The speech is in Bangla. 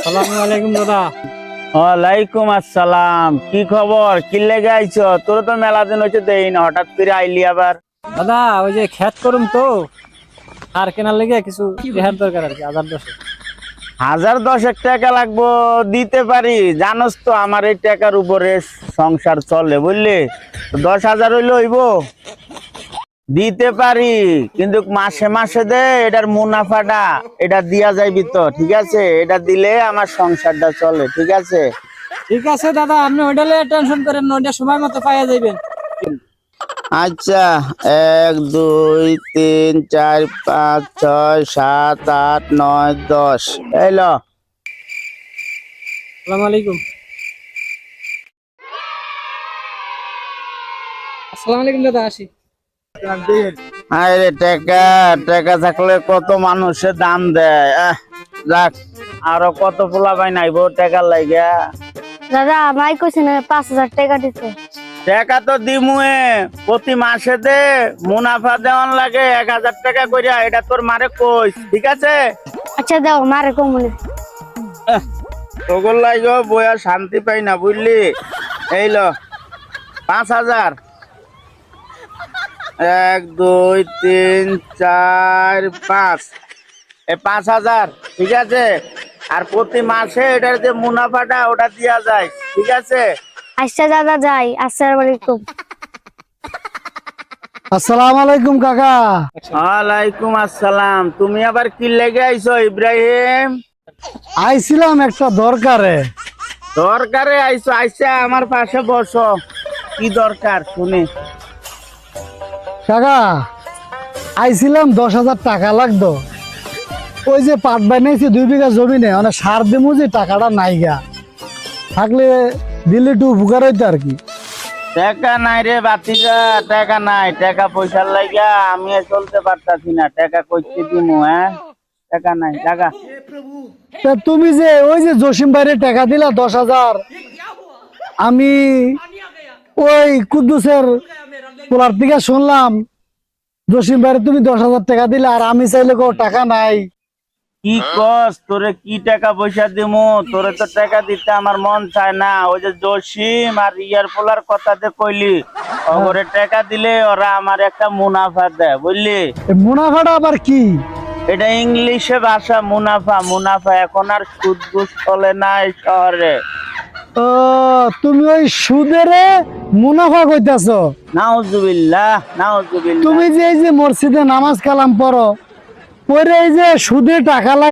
আসসালামু আলাইকুম দাদা। ওয়ালাইকুম আসসালাম। কি খবর? কি লেগে আইছো? তোর তো মেলা দিন হচ্ছে দেই না, হঠাৎ করে আইলি আবার। দাদা ওই যে খেত করুম তো, সার কেনার লেগে কিছু টেহার দরকার আর কি, 1010। 1010 টাকা লাগবো, দিতে পারি। জানোস তো আমার এই টাকার উপরে সংসার চলে, বুঝলি? 10,000 হইলে হইব, দিতে পারি। কিন্তু মাসে মাসে দে, এটার মুনাফাটা এটা দিয়া যাইবি তো, ঠিক আছে? এটা দিলে আমার সংসারটা চলে, ঠিক আছে? ঠিক আছে দাদা, আপনি ওইটা লিয়ে টেনশন করেন না, ওইটা সময় মতো পাইয়া যাইবেন। আচ্ছা, 1 2 3 4 5 6 7 8 9 10 এলো। আসসালামু আলাইকুম। আসসালামু আলাইকুম দাদা, আসি। আরে টাকা টাকা থাকলে কত মানুষের দাম দেয়। যাক, আরো কত পোলাপাই নাইবো টাকার লাইগা। দাদা আমায় কইছে না 5,000 টাকা দিতে। টাকা তো দিমুয়ে, প্রতি মাসে দে, মুনাফা দেওয়ান লাগে 1,000 টাকা কইরা। এটা তোর মারে কইস, ঠিক আছে? আচ্ছা দাও মারে কমনে। তোগর লাইগো বইয়া শান্তি পাই না, বুঝলি? এই ল 5,000। 1 2 3 4 5, এই 5,000, ঠিক আছে? আর প্রতি মাসে এটার যে মুনাফাটা ওটা দিয়া যায়, ঠিক আছে? আচ্ছা দাদা যাই। আসসালামু আলাইকুম। আসসালামু আলাইকুম কাকা। ওয়ালাইকুম আসসালাম। তুমি আবার কি লেগে আইছো ইব্রাহিম? আইছিলাম একটা দরকারে। দরকারে আইছো? আইসা আমার পাশে বসো। কি দরকার শুনি। কাকা আইছিলাম 10,000 টাকা লাগতো। ওই যে পাট বানাইছি 2 বিঘা জমিনে, মানে সার দিমু যে টাকাটা নাইগা, থাকলে দিলে একটু উপকার হইতো আর কি। টাকা নাই রে বাতিজা, টাকা নাই। টাকা পয়সার লাগা আমি চলতে পারতাছি না। টাকা কইতে দিমু? টাকা নাই, টাকা। তা তুমি যে ওই যে জসিম ভাইরে টাকা দিলা 10,000, আমি ওই কুদ্দুসের পোলার থেকে শুনলাম জসিম ভাইরে তুমি 10,000 টাকা দিলে, আর আমি চাইলে কোনো টাকা নাই। কি কস? তোরে কি টাকা পয়সা দিমু? তোরে তো টাকা দিতে আমার মন চায় না। ওই যে জসিম আর ইয়ার পোলার কথা যে কইলি, ওরে টাকা দিলে ওরা আমার একটা মুনাফা দেয়, বুঝলি? এই মুনাফাটা আবার কি? এটা ইংলিশে ভাষা, মুনাফা। মুনাফা এখন আর সুদ ঘুষ চলে না এই শহরে। ও তুমি ওই সুদের মুনাফা কইতাছ? নাউজুবিল্লাহ, নাউজুবিল্লাহ। তুমি যে এই যে মসজিদে নামাজ কালাম পড়ো, পরে এই যে সুদে টাকা